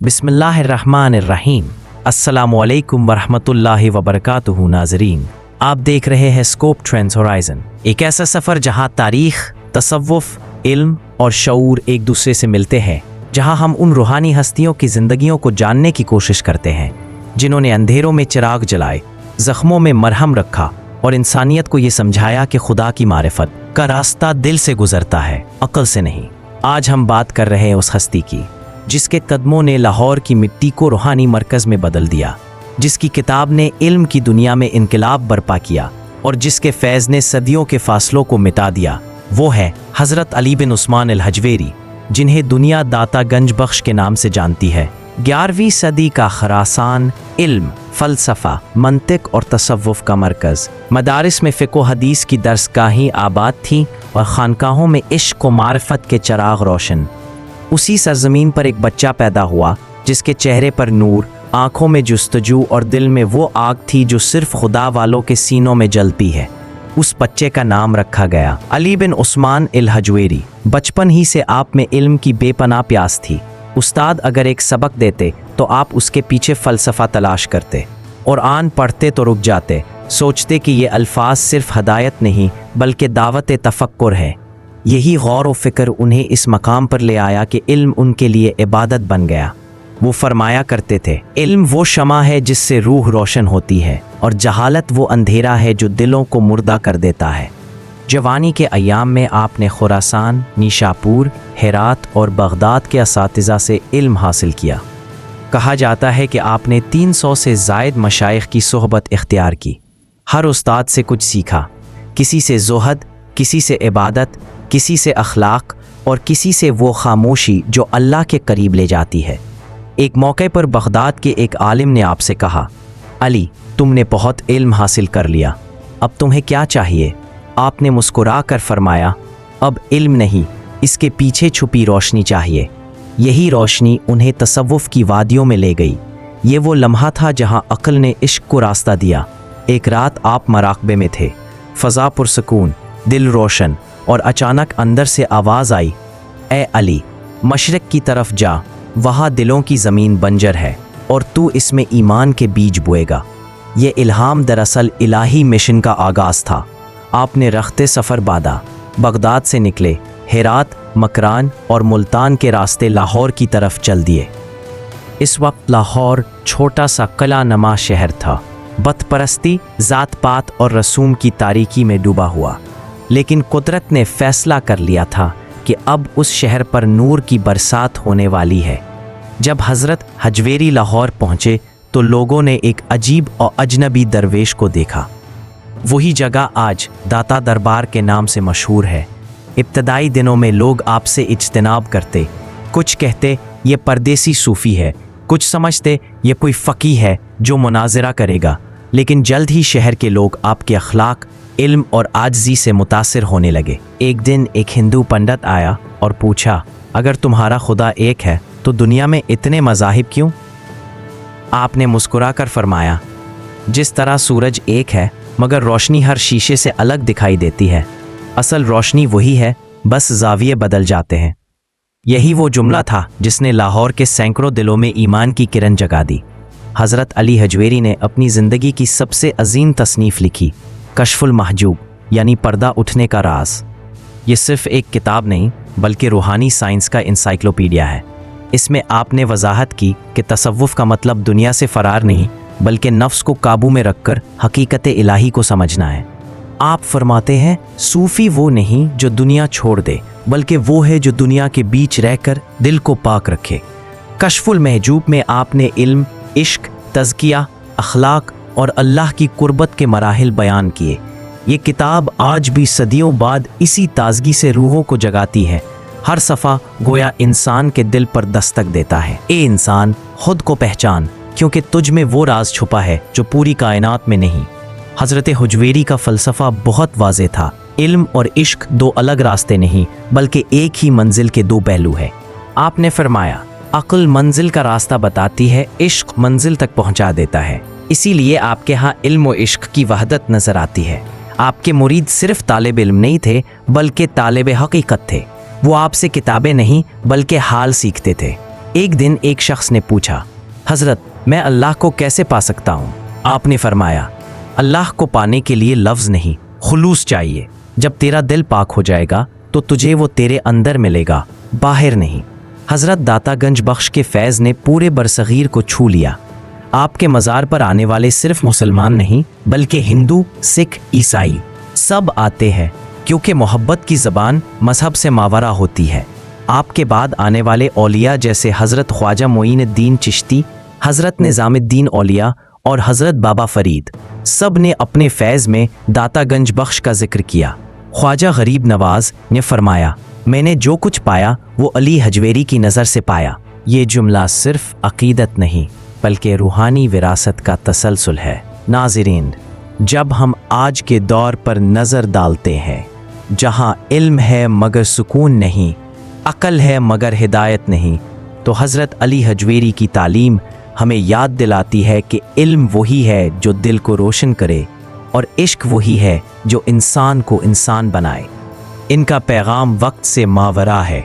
बिस्मिल्लाहिर्रहमानिर्रहीम। अस्सलामुअलैकुम वरहमतुल्लाहि वबरकातुहू। नाज़रीन, आप देख रहे हैं स्कोप ट्रेंड्स होराइज़न, एक ऐसा सफ़र जहां तारीख़, तसव्वुफ़, इल्म और शऊर एक दूसरे से मिलते हैं, जहां हम उन रूहानी हस्तियों की ज़िंदगियों को जानने की कोशिश करते हैं जिन्होंने अंधेरों में चिराग जलाए, ज़ख्मों में मरहम रखा और इंसानियत को ये समझाया कि खुदा की मारिफत का रास्ता दिल से गुजरता है, अक्ल से नहीं। आज हम बात कर रहे हैं उस हस्ती की जिसके कदमों ने लाहौर की मिट्टी को रूहानी मरकज़ में बदल दिया, जिसकी किताब ने इल्म की दुनिया में इनकलाब बर्पा किया और जिसके फैज़ ने सदियों के फासलों को मिटा दिया। वो है हज़रत अली बिन उस्मान अल हजवेरी, जिन्हें दुनिया दाता गंज बख्श के नाम से जानती है। 11वीं सदी का खरासान इल्म, फ़लसफ़ा, मंतिक और तसव्वुफ़ का मरकज़। मदारिस में फ़िक़्ह व हदीस की दरसगाहें आबाद थीं और ख़ानकाहों में इश्क़ व मारिफत के चिराग रोशन। उसी सरज़मीन पर एक बच्चा पैदा हुआ जिसके चेहरे पर नूर, आँखों में जुस्तजू और दिल में वो आग थी जो सिर्फ़ खुदा वालों के सीनों में जलती है। उस बच्चे का नाम रखा गया अली बिन उस्मान अल हजवेरी। बचपन ही से आप में इल्म की बेपनाह प्यास थी। उस्ताद अगर एक सबक देते तो आप उसके पीछे फ़लसफ़ा तलाश करते, और आन पढ़ते तो रुक जाते, सोचते कि ये अल्फाज सिर्फ़ हदायत नहीं बल्कि दावत तफ़क्कुर है। यही गौर व फ़िक्र उन्हें इस मकाम पर ले आया कि इल्म उनके लिए इबादत बन गया। वो फरमाया करते थे, इल्म वो शमा है जिससे रूह रोशन होती है, और जहालत वो अंधेरा है जो दिलों को मुर्दा कर देता है। जवानी के अयाम में आपने खुरासान, निशापुर, हेरात और बगदाद के असातिज़ा से इल्म हासिल किया। कहा जाता है कि आपने 300 से ज़ायद मशाइख की सोहबत इख्तियार की। हर उस्ताद से कुछ सीखा, किसी से ज़ुहद, किसी से इबादत, किसी से अखलाक और किसी से वो खामोशी जो अल्लाह के करीब ले जाती है। एक मौके पर बगदाद के एक आलिम ने आपसे कहा, अली, तुमने बहुत इल्म हासिल कर लिया, अब तुम्हें क्या चाहिए? आपने मुस्कुरा कर फरमाया, अब इल्म नहीं, इसके पीछे छुपी रोशनी चाहिए। यही रोशनी उन्हें तसव्वुफ़ की वादियों में ले गई। ये वो लम्हा था जहाँ अक्ल ने इश्क को रास्ता दिया। एक रात आप मराकबे में थे, फ़ज़ा पुरसकून, दिल रोशन, और अचानक अंदर से आवाज़ आई, ए अली, मशरिक़ की तरफ जा, वहाँ दिलों की ज़मीन बंजर है और तू इसमें ईमान के बीज बोएगा। ये इल्हाम दरअसल इलाही मिशन का आगाज़ था। आपने रख्ते सफ़र बांधा, बगदाद से निकले, हेरात, मकरान और मुल्तान के रास्ते लाहौर की तरफ चल दिए। इस वक्त लाहौर छोटा सा कला नमा शहर था, बतपरस्ती, ज़ात पात और रसूम की तारीकी में डूबा हुआ। लेकिन कुदरत ने फ़ैसला कर लिया था कि अब उस शहर पर नूर की बरसात होने वाली है। जब हज़रत हजवेरी लाहौर पहुँचे तो लोगों ने एक अजीब और अजनबी दरवेश को देखा। वही जगह आज दाता दरबार के नाम से मशहूर है। इब्तदाई दिनों में लोग आपसे इज्तिनाब करते, कुछ कहते ये परदेसी सूफ़ी है, कुछ समझते ये कोई फ़कीह है जो मुनाज़रा करेगा। लेकिन जल्द ही शहर के लोग आपके अखलाक, इल्म और आजिज़ी से मुतासिर होने लगे। एक दिन एक हिंदू पंडित आया और पूछा, अगर तुम्हारा खुदा एक है तो दुनिया में इतने मज़ाहिब क्यों? आपने मुस्कुरा कर फरमाया, जिस तरह सूरज एक है मगर रोशनी हर शीशे से अलग दिखाई देती है, असल रोशनी वही है, बस ज़ाविये बदल जाते हैं। यही वो जुमला था जिसने लाहौर के सैकड़ों दिलों में ईमान की किरण जगा दी। हज़रत अली हजवेरी ने अपनी ज़िंदगी की सबसे अजीम तसनीफ़ लिखी, कश्फुल महजूब, यानी पर्दा उठने का राज। ये सिर्फ़ एक किताब नहीं बल्कि रूहानी साइंस का इंसाइक्लोपीडिया है। इसमें आपने वजाहत की कि तसव्वुफ़ का मतलब दुनिया से फ़रार नहीं बल्कि नफ्स को काबू में रखकर हकीकत इलाही को समझना है। आप फरमाते हैं, सूफ़ी वो नहीं जो दुनिया छोड़ दे बल्कि वो है जो दुनिया के बीच रहकर दिल को पाक रखे। कश्फुल महजूब में आपने इल्म, इश्क, तज़किया, अखलाक और अल्लाह की कुर्बत के मराहिल बयान किए। ये किताब आज भी सदियों बाद इसी ताजगी से रूहों को जगाती है। हर सफ़ा गोया इंसान के दिल पर दस्तक देता है, ए इंसान, खुद को पहचान, क्योंकि तुझ में वो राज छुपा है जो पूरी कायनात में नहीं। हज़रत हजवेरी का फ़लसफ़ा बहुत वाज़ेह था। इल्म और इश्क दो अलग रास्ते नहीं बल्कि एक ही मंजिल के दो पहलू है। आपने फरमाया, अक्ल मंजिल का रास्ता बताती है, इश्क मंजिल तक पहुँचा देता है। इसीलिए आपके यहाँ इल्म व इश्क की वहदत नज़र आती है। आपके मुरीद सिर्फ तालिब इल्म नहीं थे बल्कि तालिब हकीकत थे। वो आपसे किताबें नहीं बल्कि हाल सीखते थे। एक दिन एक शख्स ने पूछा, हजरत मैं अल्लाह को कैसे पा सकता हूँ? आपने फरमाया, अल्लाह को पाने के लिए लफ्ज़ नहीं, खुलूस चाहिए। जब तेरा दिल पाक हो जाएगा तो तुझे वो तेरे अंदर मिलेगा, बाहर नहीं। हजरत दाता गंज बख्श के फैज़ ने पूरे बरसगीर को छू लिया। आपके मज़ार पर आने वाले सिर्फ मुसलमान नहीं बल्कि हिंदू, सिख, ईसाई सब आते हैं, क्योंकि मोहब्बत की ज़बान मजहब से मावरा होती है। आपके बाद आने वाले औलिया जैसे हज़रत ख्वाजा मोइनुद्दीन चिश्ती, हज़रत निज़ामुद्दीन औलिया और हज़रत बाबा फरीद सब ने अपने फैज़ में दाता गंज बख्श का जिक्र किया। ख्वाजा गरीब नवाज ने फरमाया, मैंने जो कुछ पाया वो अली हजवेरी की नज़र से पाया। ये जुमला सिर्फ अकीदत नहीं बल्कि रूहानी विरासत का तसलसल है। नाज़रीन, जब हम आज के दौर पर नज़र डालते हैं जहाँ इल्म है मगर सुकून नहीं, अक़ल है मगर हिदायत नहीं, तो हज़रत अली हजवेरी की तालीम हमें याद दिलाती है कि इल्म वही है जो दिल को रोशन करे और इश्क वही है जो इंसान को इंसान बनाए। इनका पैगाम वक्त से मावरा है।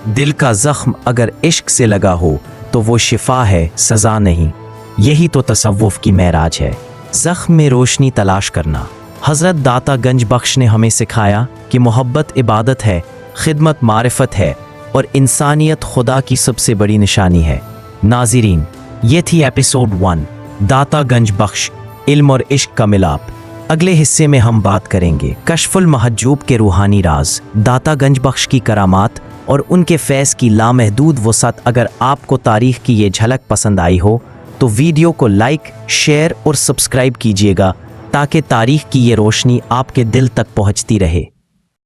दिल का ज़ख्म अगर इश्क से लगा हो तो वो शिफा है, सज़ा नहीं। यही तो तसव्वुफ़ की महराज है, ज़ख्म में रोशनी तलाश करना। हज़रत दाता गंज बख्श ने हमें सिखाया कि मोहब्बत इबादत है, खिदमत मारिफत है और इंसानियत खुदा की सबसे बड़ी निशानी है। नाज़रीन, ये थी एपिसोड 1, दाता गंज बख्श, इल्म और इश्क का मिलाप। अगले हिस्से में हम बात करेंगे कशफुल महजूब के रूहानी राज, दाता गंज बख्श की करामात और उनके फैज़ की लामहदूद वसअत। अगर आपको तारीख़ की ये झलक पसंद आई हो तो वीडियो को लाइक, शेयर और सब्सक्राइब कीजिएगा ताकि तारीख़ की ये रोशनी आपके दिल तक पहुँचती रहे।